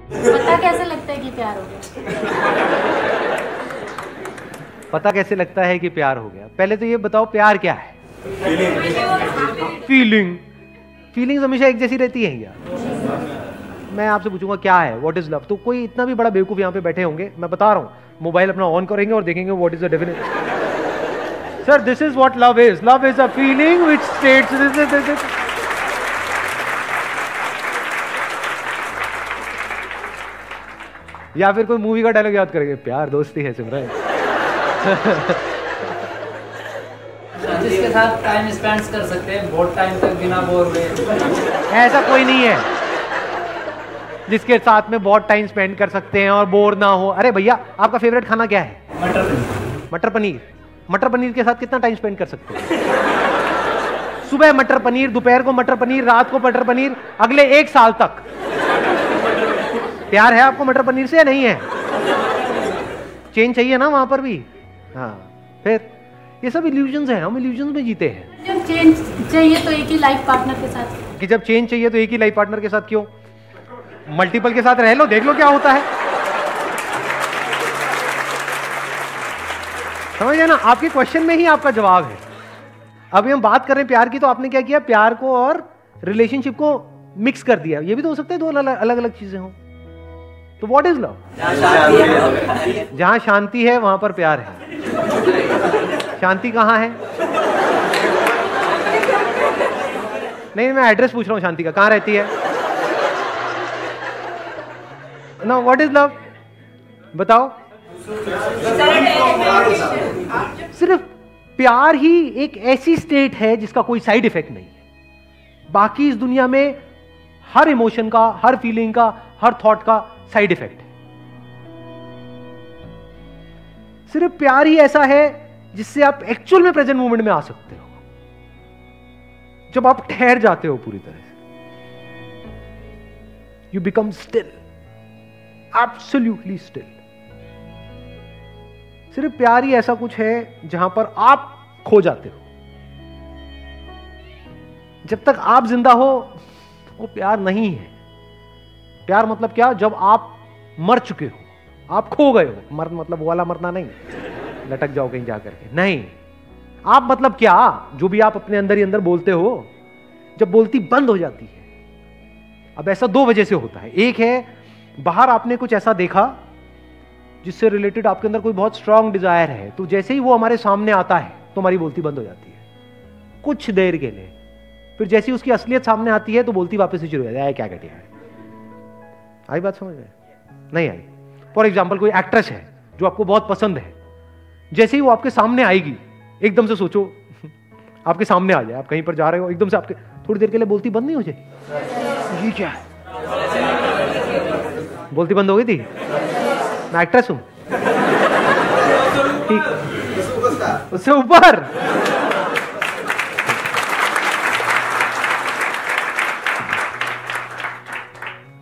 पता कैसे लगता है कि प्यार हो गया? पता कैसे लगता है कि प्यार हो गया? पहले तो ये बताओ प्यार क्या है? फीलिंग। फीलिंग्स हमेशा एक जैसी रहती है क्या? मैं आपसे पूछूंगा क्या है, व्हाट इज लव, तो कोई इतना भी बड़ा बेवकूफ यहाँ पे बैठे होंगे, मैं बता रहा हूँ, मोबाइल अपना ऑन करेंगे और देखेंगे what is the definition. Sir this is what love is. Love is a feeling which states this. या फिर कोई मूवी का डायलॉग याद करेंगे, प्यार दोस्ती है सिमरन। जिसके साथ टाइम स्पेंड कर सकते हैं बहुत टाइम तक बिना बोर हुए। ऐसा कोई नहीं है जिसके साथ में बहुत टाइम स्पेंड कर सकते हैं और बोर ना हो। अरे भैया आपका फेवरेट खाना क्या है? मटर पनीर। मटर पनीर। मटर पनीर के साथ कितना टाइम स्पेंड कर सकते हैं? सुबह मटर पनीर, दोपहर को मटर पनीर, रात को मटर पनीर, अगले 1 साल तक। प्यार है आपको मटर पनीर से या नहीं है? चेंज चाहिए ना वहां पर भी। हाँ, फिर ये सब इल्यूजन्स हैं, हम इल्यूजन्स में जीते हैं। जब चेंज चाहिए तो एक ही लाइफ पार्टनर के साथ। कि जब चेंज चाहिए तो एक ही लाइफ पार्टनर के साथ क्यों? मल्टीपल के साथ रह लो, देख लो क्या होता है। समझ गए ना? आपके क्वेश्चन में ही आपका जवाब है। अभी हम बात कर रहे हैं प्यार की, तो आपने क्या किया, प्यार को और रिलेशनशिप को मिक्स कर दिया। ये भी तो हो सकता है दो अलग अलग चीजें हों। तो व्हाट इज लव? जहां शांति है वहां पर प्यार है। शांति कहां है? नहीं, मैं एड्रेस पूछ रहा हूं शांति का, कहां रहती है? ना व्हाट इज लव बताओ। सिर्फ प्यार ही एक ऐसी स्टेट है जिसका कोई साइड इफेक्ट नहीं है। बाकी इस दुनिया में हर इमोशन का, हर फीलिंग का, हर थॉट का साइड इफेक्ट है। सिर्फ प्यार ही ऐसा है जिससे आप एक्चुअल में प्रेजेंट मोमेंट में आ सकते हो, जब आप ठहर जाते हो पूरी तरह से। You become still, absolutely still. सिर्फ प्यार ही ऐसा कुछ है जहां पर आप खो जाते हो। जब तक आप जिंदा हो वो प्यार नहीं है। प्यार मतलब क्या? जब आप मर चुके हो, आप खो गए हो। मर मतलब वो वाला मरना नहीं, लटक जाओ कहीं जाकर के, नहीं। आप मतलब क्या? जो भी आप अपने अंदर ही अंदर बोलते हो, जब बोलती बंद हो जाती है। अब ऐसा 2 वजह से होता है। एक है बाहर आपने कुछ ऐसा देखा जिससे रिलेटेड आपके अंदर कोई बहुत स्ट्रांग डिजायर है, तो जैसे ही वो हमारे सामने आता है तो हमारी बोलती बंद हो जाती है कुछ देर के लिए। फिर जैसी उसकी असलियत सामने आती है तो बोलती वापस से शुरू हो जाती है। क्या कहती है? आई बात समझ में? नहीं आई? फॉर एग्जाम्पल कोई एक्ट्रेस है जो आपको बहुत पसंद है, जैसे ही वो आपके सामने आएगी, एकदम से सोचो आपके सामने आ जाए, आप कहीं पर जा रहे हो, एकदम से आपके थोड़ी देर के लिए बोलती बंद नहीं हो जाए? ये क्या है? बोलती बंद हो गई थी? मैं एक्ट्रेस हूं, ठीक, उससे ऊपर।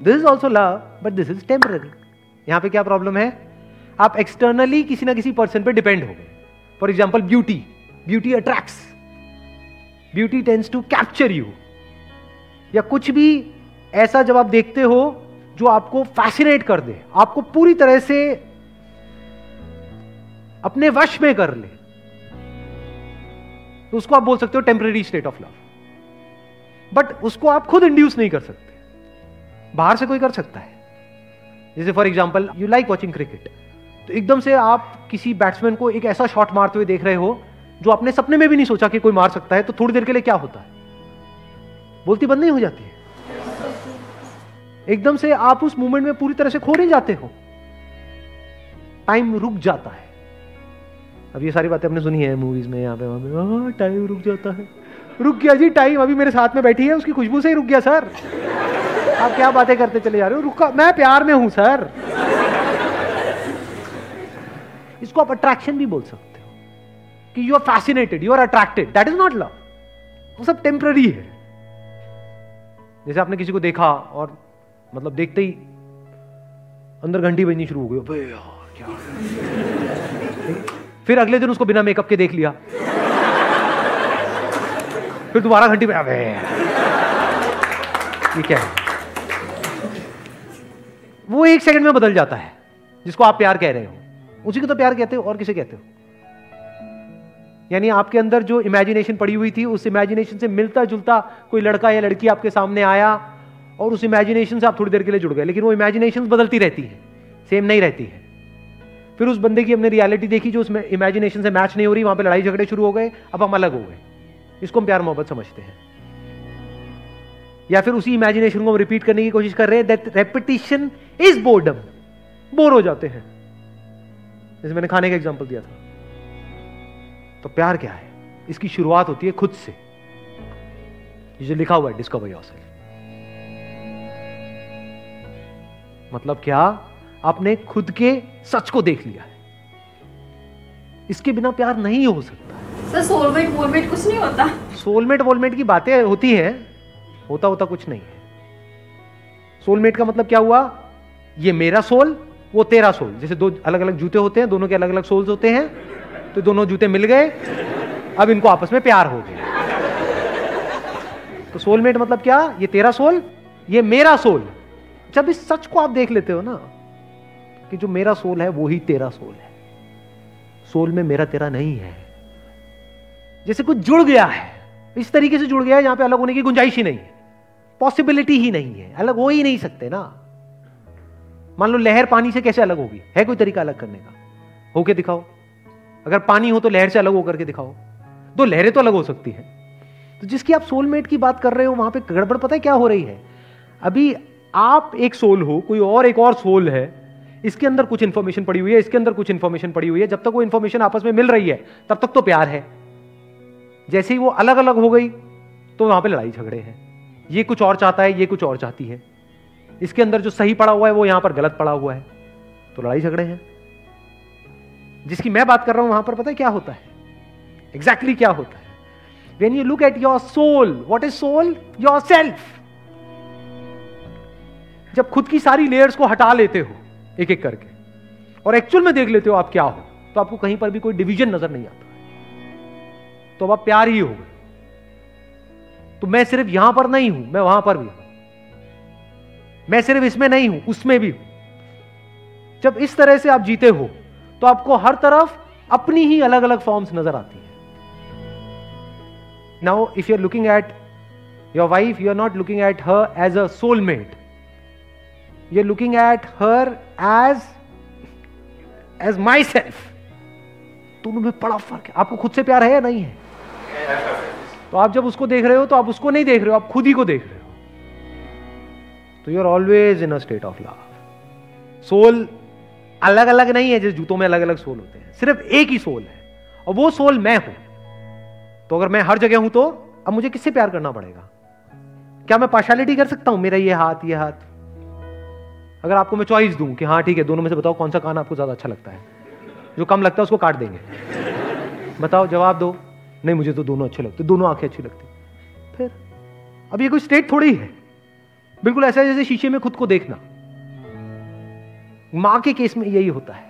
This is also love but this is temporary. यहां पे क्या प्रॉब्लम है? आप एक्सटर्नली किसी ना किसी पर्सन पे डिपेंड हो गए। For example beauty, beauty attracts, beauty tends to capture you. या कुछ भी ऐसा जब आप देखते हो जो आपको फैसिनेट कर दे, आपको पूरी तरह से अपने वश में कर ले, तो उसको आप बोल सकते हो temporary state of love. But उसको आप खुद इंड्यूस नहीं कर सकते, बाहर से कोई कर सकता है। जैसे for example you like watching cricket, तो एकदम से आप किसी बैट्समैन को एक ऐसा शॉट मारते हुए देख रहे हो जो आपने सपने में भी नहीं सोचा कि कोई मार सकता है, तो थोड़ी देर के लिए क्या होता है? बोलती बंद नहीं हो जाती है? एकदम से आप उस मोमेंट में पूरी तरह से खो नहीं जाते हो, टाइम रुक जाता है। अब ये सारी बातें हमने सुनी है मूवीज में, यहाँ पे वहां पे, टाइम रुक जाता है। रुक गया जी टाइम, अभी मेरे साथ में बैठी है, उसकी खुशबू से ही रुक गया सर। आप क्या बातें करते चले जा रहे हो? रुका, मैं प्यार में हूं सर। इसको आप अट्रैक्शन भी बोल सकते हो कि you are fascinated, you are attracted, that is not love. वो सब टेम्पररी है। जैसे आपने किसी को देखा और मतलब देखते ही अंदर घंटी बजनी शुरू हो गई, अबे यार क्या। फिर अगले दिन उसको बिना मेकअप के देख लिया, फिर दोबारा घंटी बजा, ये क्या है? वो 1 सेकंड में बदल जाता है, जिसको आप प्यार कह रहे हो उसी को तो प्यार कहते हो, और किसे कहते हो? यानी आपके अंदर जो इमेजिनेशन पड़ी हुई थी, उस इमेजिनेशन से मिलता जुलता कोई लड़का या लड़की आपके सामने आया और उस इमेजिनेशन से आप थोड़ी देर के लिए जुड़ गए, लेकिन वो इमेजिनेशन बदलती रहती है, सेम नहीं रहती है। फिर उस बंदे की हमने रियलिटी देखी जो उसमें इमेजिनेशन से मैच नहीं हो रही, वहां पे लड़ाई झगड़े शुरू हो गए, अब हम अलग हो गए। इसको हम प्यार मोहब्बत समझते हैं। या फिर उसी इमेजिनेशन को हम रिपीट करने की कोशिश कर रहे हैं, that repetition is boredom, bore हो जाते हैं। जैसे मैंने खाने का एग्जांपल दिया था। तो प्यार क्या है? इसकी शुरुआत होती है खुद से। ये जो लिखा हुआ है डिस्कवर योरसेल्फ, मतलब क्या? आपने खुद के सच को देख लिया है। इसके बिना प्यार नहीं हो सकता। सर सोलमेट वोलमेट कुछ नहीं होता? सोलमेट वोलमेट की बातें होती हैं, होता कुछ नहीं है। सोलमेट का मतलब क्या हुआ? ये मेरा सोल, वो तेरा सोल। जैसे 2 अलग अलग जूते होते हैं, दोनों के अलग अलग सोल्स होते हैं, तो दोनों जूते मिल गए, अब इनको आपस में प्यार हो गया। तो सोलमेट मतलब क्या? ये तेरा सोल, ये मेरा सोल। जब इस सच को आप देख लेते हो ना कि जो मेरा सोल है वो ही तेरा सोल है, सोल में मेरा तेरा नहीं है। जैसे कुछ जुड़ गया है, इस तरीके से जुड़ गया है जहां पे अलग होने की गुंजाइश ही नहीं है, पॉसिबिलिटी ही नहीं है, अलग हो ही नहीं सकते ना। मान लो लहर पानी से कैसे अलग होगी? है कोई तरीका अलग करने का? होके दिखाओ। अगर पानी हो तो लहर से अलग होकर के दिखाओ। 2 लहरें तो अलग हो सकती हैं। तो जिसकी आप सोलमेट की बात कर रहे हो, वहां पे गड़बड़ पता है क्या हो रही है? अभी आप एक सोल हो, कोई और एक और सोल है, इसके अंदर कुछ इंफॉर्मेशन पड़ी हुई है, इसके अंदर कुछ इंफॉर्मेशन पड़ी हुई है। जब तक वो इंफॉर्मेशन आपस में मिल रही है तब तक तो प्यार है। जैसे ही वो अलग अलग हो गई तो वहां पे लड़ाई झगड़े हैं। ये कुछ और चाहता है, ये कुछ और चाहती है। इसके अंदर जो सही पड़ा हुआ है वो यहां पर गलत पड़ा हुआ है, तो लड़ाई झगड़े हैं। जिसकी मैं बात कर रहा हूं वहां पर पता है क्या होता है? एग्जैक्टली क्या होता है? When you look at your soul, what is soul? Yourself. जब खुद की सारी लेयर्स को हटा लेते हो एक एक करके और एक्चुअल में देख लेते हो आप क्या हो, तो आपको कहीं पर भी कोई डिवीजन नजर नहीं आता, तो अब आप प्यार ही हो गए। तो मैं सिर्फ यहां पर नहीं हूं, मैं वहां पर भी हूं। मैं सिर्फ इसमें नहीं हूं, उसमें भी हूं। जब इस तरह से आप जीते हो तो आपको हर तरफ अपनी ही अलग अलग फॉर्म्स नजर आती है। Now, if you're looking at your wife, you're not looking at her as a soulmate. You're looking at her as myself. दोनों में बड़ा फर्क है। आपको खुद से प्यार है या नहीं है? तो आप जब उसको देख रहे हो तो आप उसको नहीं देख रहे हो, आप खुद ही को देख रहे हो। तो you're always in a state of love. Soul अलग अलग नहीं है, जैसे जूतों में अलग अलग सोल होते हैं, सिर्फ एक ही सोल है और वो सोल मैं हूं। तो अगर मैं हर जगह हूं तो अब मुझे किससे प्यार करना पड़ेगा? क्या मैं पार्शियलिटी कर सकता हूं? मेरा ये हाथ, ये हाथ। अगर आपको मैं चॉइस दूं कि हाँ ठीक है, दोनों में से बताओ कौन सा कान आपको ज्यादा अच्छा लगता है, जो कम लगता है उसको काट देंगे। बताओ, जवाब दो। नहीं, मुझे तो दोनों अच्छे लगते, दोनों आंखें अच्छी लगती। फिर अब ये कोई स्टेट थोड़ी है, बिल्कुल ऐसा है जैसे शीशे में खुद को देखना। मां के केस में यही होता है,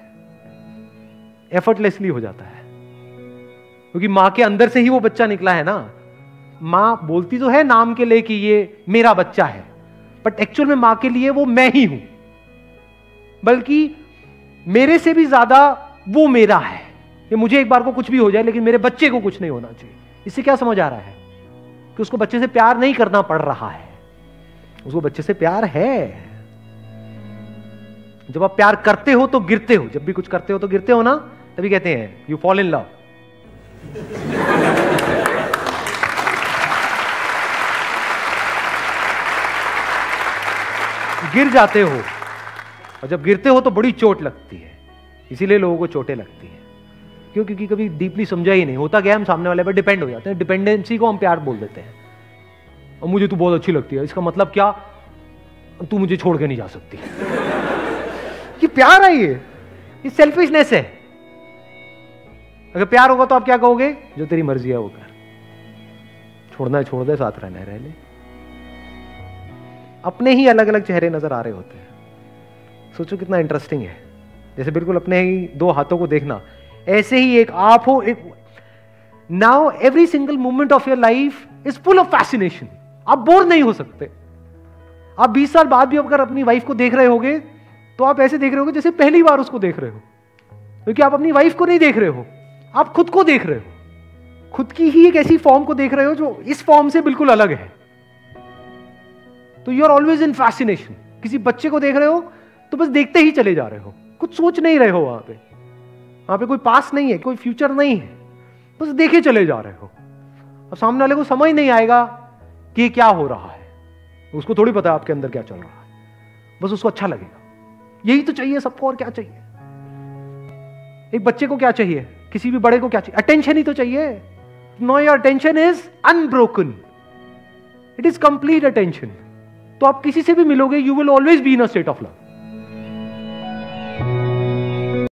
एफर्टलेसली हो जाता है, क्योंकि मां के अंदर से ही वो बच्चा निकला है ना। मां बोलती तो है नाम के लिए कि ये मेरा बच्चा है, बट एक्चुअल में मां के लिए वो मैं ही हूं, बल्कि मेरे से भी ज्यादा वो मेरा है। ये मुझे एक बार को कुछ भी हो जाए लेकिन मेरे बच्चे को कुछ नहीं होना चाहिए। इससे क्या समझ आ रहा है? कि उसको बच्चे से प्यार नहीं करना पड़ रहा है, उसको बच्चे से प्यार है। जब आप प्यार करते हो तो गिरते हो, जब भी कुछ करते हो तो गिरते हो ना, तभी कहते हैं यू फॉल इन लव। गिर जाते हो, और जब गिरते हो तो बड़ी चोट लगती है। इसीलिए लोगों को चोटें लगती हैं। क्यों? क्योंकि कभी डीपली समझा ही नहीं होता। क्या हम सामने वाले पर डिपेंड हो जाते हैं, डिपेंडेंसी को हम प्यार बोल देते हैं। और मुझे तू बहुत अच्छी लगती है, इसका मतलब क्या? तू मुझे छोड़ के नहीं जा सकती। ये प्यार है? ये सेल्फिशनेस है। अगर प्यार होगा तो आप क्या कहोगे? जो तेरी मर्जी है वो कर, छोड़ना है छोड़ दे, साथ रहना है रह ले। अपने ही अलग अलग चेहरे नजर आ रहे होते हैं। सोचो कितना इंटरेस्टिंग है। जैसे बिल्कुल अपने ही 2 हाथों को देखना, ऐसे ही एक आप हो, एक now every single moment of your life is full of fascination. आप बोर नहीं हो सकते। आप 20 साल बाद भी अगर अपनी वाइफ को देख रहे होगे तो आप ऐसे देख रहे हो जैसे पहली बार उसको देख रहे हो, क्योंकि आप अपनी वाइफ को नहीं देख रहे हो, आप खुद को देख रहे हो, खुद की ही एक ऐसी फॉर्म को देख रहे हो जो इस फॉर्म से बिल्कुल अलग है। तो you are always in fascination. किसी बच्चे को देख रहे हो तो बस देखते ही चले जा रहे हो, कुछ सोच नहीं रहे हो, वहां पे कोई पास्ट नहीं है, कोई फ्यूचर नहीं है, बस देखे चले जा रहे हो। अब सामने वाले को समझ नहीं आएगा कि ये क्या हो रहा है, उसको थोड़ी पता है आपके अंदर क्या चल रहा है, बस उसको अच्छा लगेगा। यही तो चाहिए सबको, और क्या चाहिए? एक बच्चे को क्या चाहिए, किसी भी बड़े को क्या चाहिए? अटेंशन ही तो चाहिए। No, your attention is unbroken, it is complete attention. तो आप किसी से भी मिलोगे, you will always be in a state of love.